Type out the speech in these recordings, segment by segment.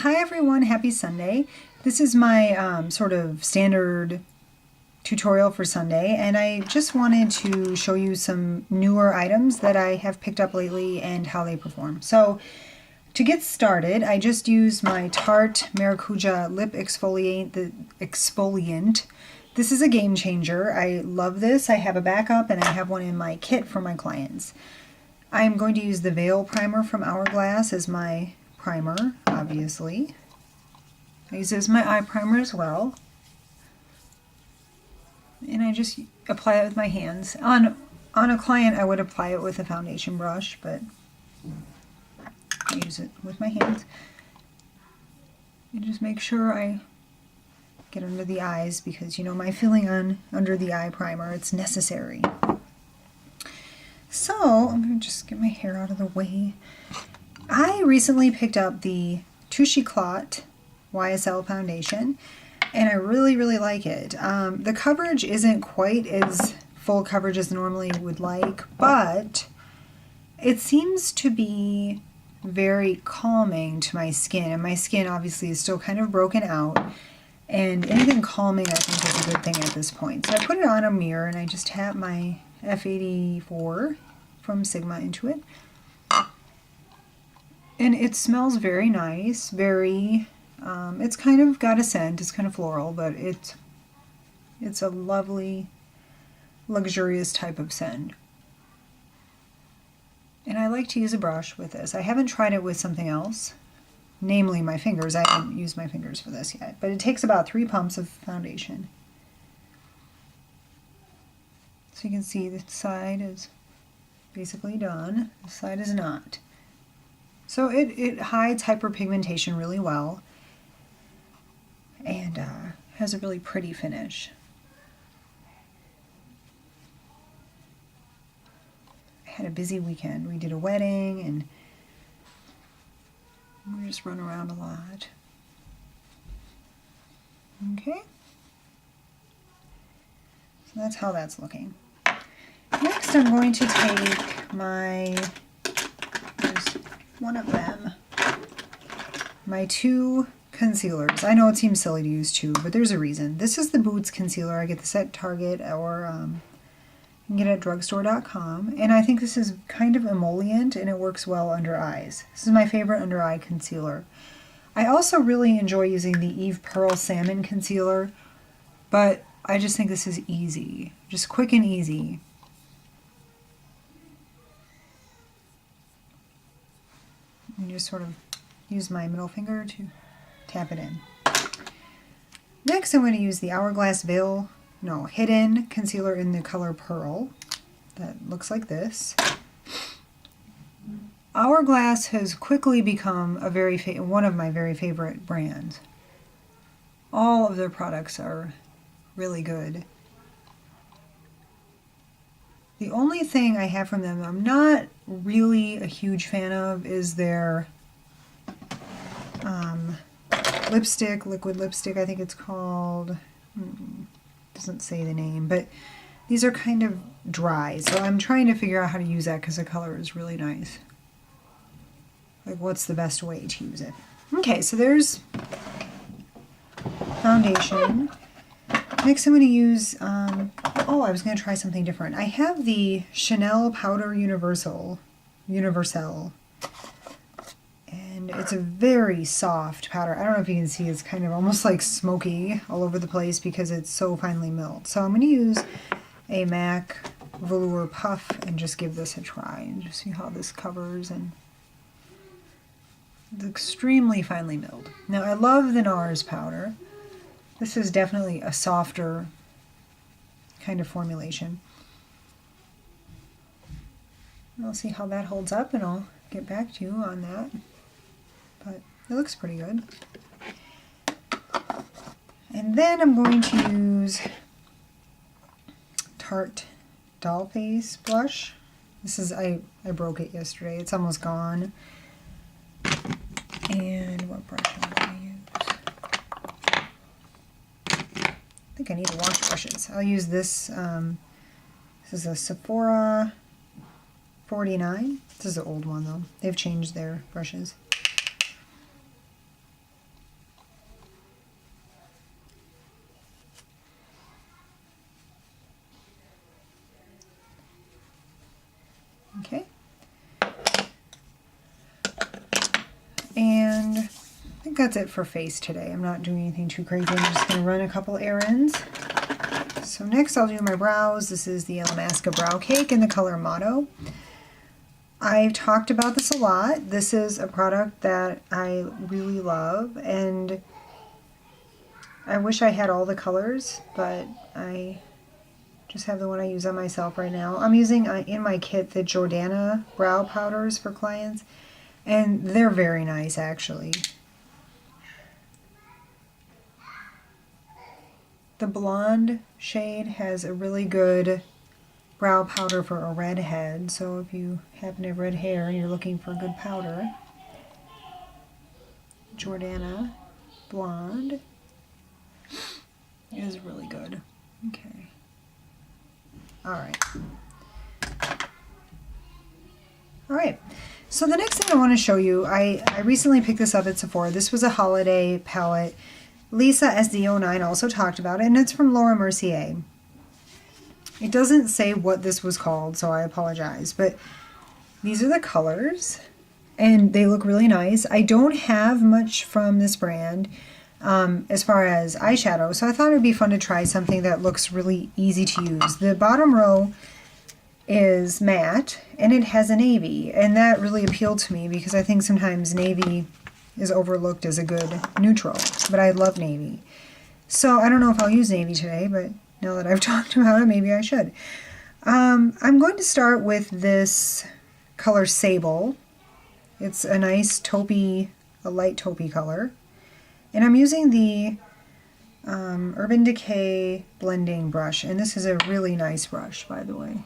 Hi everyone, happy Sunday. This is my sort of standard tutorial for Sunday, and I just wanted to show you some newer items that I have picked up lately and how they perform. So to get started, I just used my Tarte Maracuja Lip Exfoliant. This is a game changer. I love this. I have a backup and I have one in my kit for my clients. I'm going to use the Veil Primer from Hourglass as my primer, obviously. I use it as my eye primer as well. And I just apply it with my hands. On a client, I would apply it with a foundation brush, but I use it with my hands. And just make sure I get under the eyes because, you know, my filling on under the eye primer, it's necessary. So, I'm going to just get my hair out of the way. I recently picked up the Touche Eclat YSL foundation, and I really like it. The coverage isn't quite as full coverage as normally would like, but it seems to be very calming to my skin, and my skin obviously is still kind of broken out, and anything calming I think is a good thing at this point. So I put it on a mirror and I just tap my F84 from Sigma into it. And it smells very nice, very, it's kind of got a scent, it's kind of floral, but it's a lovely, luxurious type of scent. And I like to use a brush with this. I haven't tried it with something else, namely my fingers. I haven't used my fingers for this yet, but it takes about 3 pumps of foundation. So you can see the side is basically done, the side is not. So it hides hyperpigmentation really well and has a really pretty finish. I had a busy weekend. We did a wedding and we just run around a lot. Okay. So that's how that's looking. Next I'm going to take one of them, my 2 concealers. I know it seems silly to use 2, but there's a reason. This is the Boots concealer. I get this at Target or you can get it at drugstore.com, and I think this is kind of emollient and it works well under eyes. This is my favorite under eye concealer. I also really enjoy using the Eve Pearl Salmon concealer, but I just think this is easy, just quick and easy. And just sort of use my middle finger to tap it in. Next, I'm going to use the Hourglass Hidden Concealer in the color Pearl. That looks like this. Hourglass has quickly become one of my very favorite brands. All of their products are really good. The only thing I have from them I'm not really a huge fan of is their lipstick, liquid lipstick, I think it's called. Doesn't say the name, but these are kind of dry, so I'm trying to figure out how to use that because the color is really nice. Like, what's the best way to use it? Okay, so there's foundation. Next I'm going to use, I was going to try something different. I have the Chanel Powder Universal, and it's a very soft powder. I don't know if you can see, it's kind of almost like smoky all over the place because it's so finely milled. So I'm going to use a MAC Velour Puff and just give this a try and just see how this covers, and it's extremely finely milled. Now I love the NARS powder. This is definitely a softer kind of formulation. I'll see how that holds up and I'll get back to you on that. But it looks pretty good. And then I'm going to use Tarte Doll Face blush. This is, I broke it yesterday. It's almost gone. And what brush am I going to use? I think I need to wash brushes. I'll use this. This is a Sephora 49. This is an old one though. They've changed their brushes. think that's it for face today. I'm not doing anything too crazy. I'm just going to run a couple errands. So next I'll do my brows. This is the Illamasqua Brow Cake in the color Motto. I've talked about this a lot. This is a product that I really love, and I wish I had all the colors, but I just have the one I use on myself right now. I'm using in my kit the Jordana brow powders for clients, and they're very nice actually. The blonde shade has a really good brow powder for a redhead, so if you happen to have red hair and you're looking for a good powder, Jordana Blonde is really good. Okay. Alright. Alright. So the next thing I want to show you, I recently picked this up at Sephora. This was a holiday palette. Lisa SD09 also talked about it, and it's from Laura Mercier. It doesn't say what this was called, so I apologize, but these are the colors, and they look really nice. I don't have much from this brand as far as eyeshadow, so I thought it would be fun to try something that looks really easy to use. The bottom row is matte, and it has a navy, and that really appealed to me because I think sometimes navy is overlooked as a good neutral, but I love navy. So I don't know if I'll use navy today, but now that I've talked about it, maybe I should. I'm going to start with this color Sable. It's a nice taupey, a light taupey color. And I'm using the Urban Decay blending brush, and this is a really nice brush, by the way.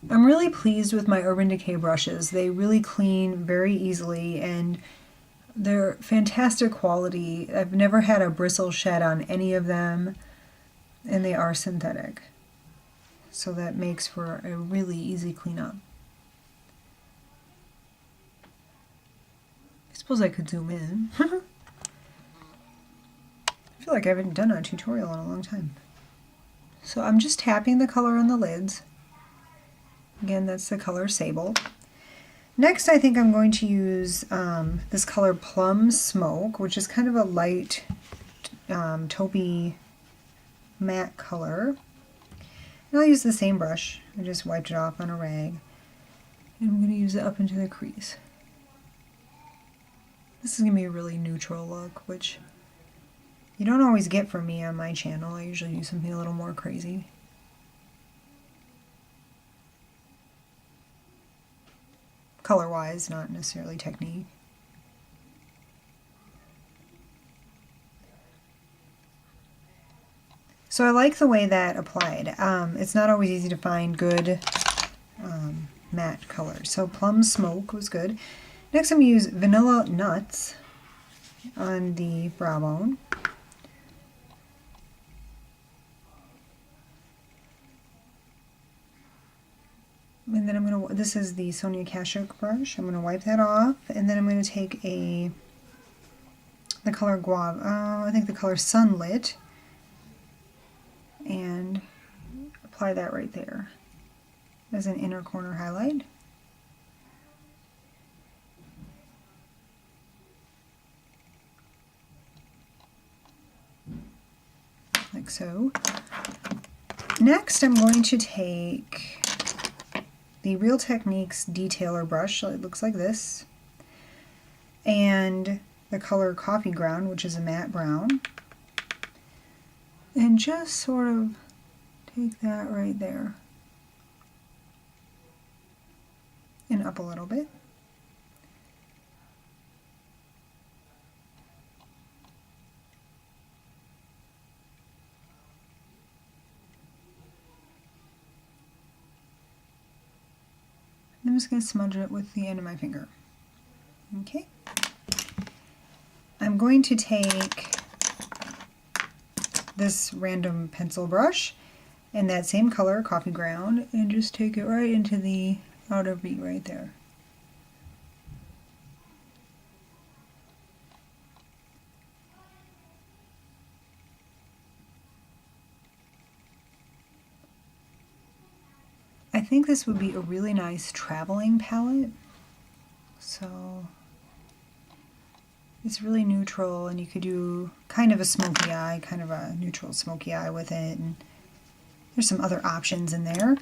I'm really pleased with my Urban Decay brushes. They really clean very easily, and they're fantastic quality. I've never had a bristle shed on any of them, and they are synthetic. So that makes for a really easy cleanup. I suppose I could zoom in. I feel like I haven't done a tutorial in a long time. So I'm just tapping the color on the lids. Again, that's the color Sable. Next, I think I'm going to use this color Plum Smoke, which is kind of a light taupey matte color. And I'll use the same brush. I just wiped it off on a rag. And I'm going to use it up into the crease. This is going to be a really neutral look, which you don't always get from me on my channel. I usually do something a little more crazy. Color-wise, not necessarily technique. So I like the way that applied. It's not always easy to find good matte colors. So Plum Smoke was good. Next I'm going to use Vanilla Nuts on the brow bone. And then I'm going to, this is the Sonia Kashuk brush. I'm going to wipe that off, and then I'm going to take the color Guava, I think the color Sunlit, and apply that right there as an inner corner highlight. Like so. Next I'm going to take the Real Techniques Detailer brush, so it looks like this, and the color Coffee Ground, which is a matte brown, and just sort of take that right there and up a little bit. I'm just going to smudge it with the end of my finger. Okay. I'm going to take this random pencil brush in that same color, Coffee Ground, and just take it right into the outer V right there. I think this would be a really nice traveling palette. So It's really neutral, and you could do kind of a smoky eye, kind of a neutral smoky eye with it, and there's some other options in there.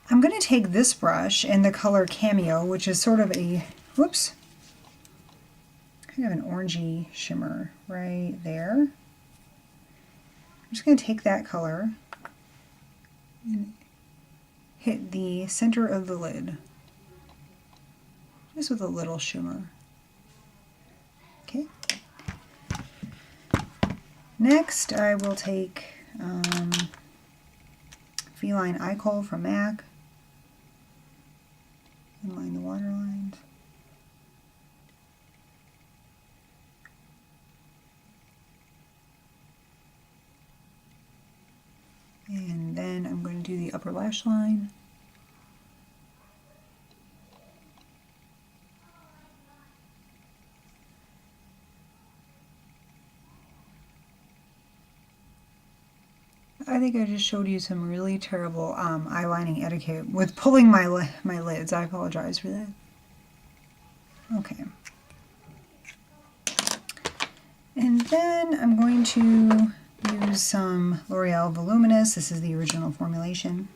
I'm going to take this brush in the color Cameo, which is sort of a, whoops, kind of an orangey shimmer right there. I'm just going to take that color and hit the center of the lid, just with a little shimmer. Okay. Next, I will take Feline Eye Kohl from MAC and line the water lines. And then I'm going to do the upper lash line. I think I just showed you some really terrible eyelining etiquette with pulling my lids. I apologize for that. Okay. And then I'm going to use some L'Oreal Voluminous. This is the original formulation.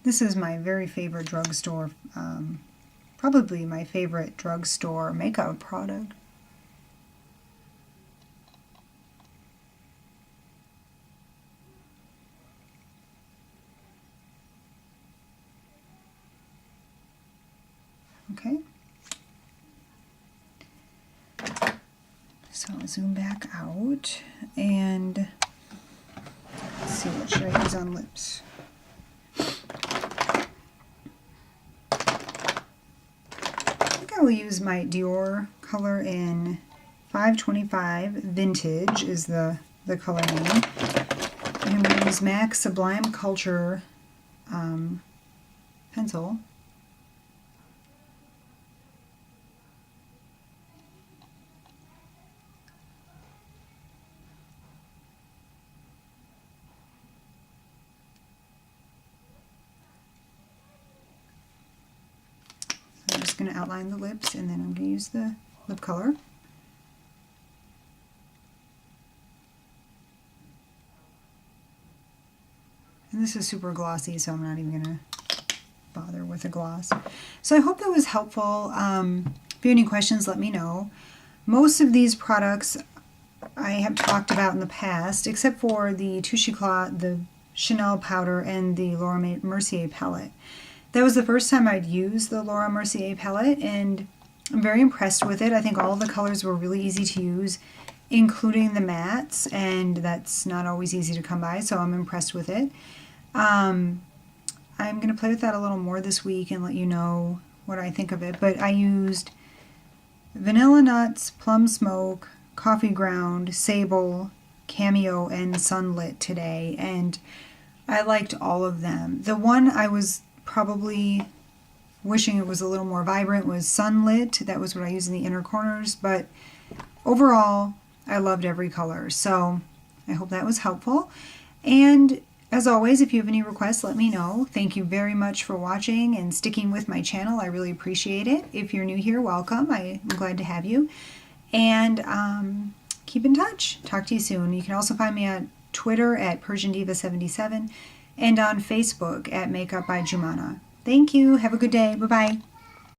This is my very favorite drugstore, probably my favorite drugstore makeup product. Okay. So I'll zoom back out and let's see, what should I use on lips? I will use my Dior color in 525 Vintage is the color name. I'm going to use MAC Sublime Culture pencil. I'm just going to outline the lips, and then I'm going to use the lip color. And this is super glossy, so I'm not even going to bother with a gloss. So I hope that was helpful. If you have any questions, let me know. Most of these products I have talked about in the past, except for the Touche Eclat, the Chanel powder, and the Laura Mercier palette. That was the first time I'd used the Laura Mercier palette, and I'm very impressed with it. I think all the colors were really easy to use, including the mattes, and that's not always easy to come by, so I'm impressed with it. I'm going to play with that a little more this week and let you know what I think of it. But I used Vanilla Nuts, Plum Smoke, Coffee Ground, Sable, Cameo, and Sunlit today, and I liked all of them. The one I was probably wishing it was a little more vibrant was Sunlit. That was what I used in the inner corners, but overall I loved every color. So I hope that was helpful. And as always, if you have any requests, let me know. Thank you very much for watching and sticking with my channel. I really appreciate it. If you're new here, welcome. I'm glad to have you. And keep in touch. Talk to you soon. You can also find me at Twitter at PersianDiva77 and on Facebook at Makeup by Jumana. Thank you. Have a good day. Bye-bye.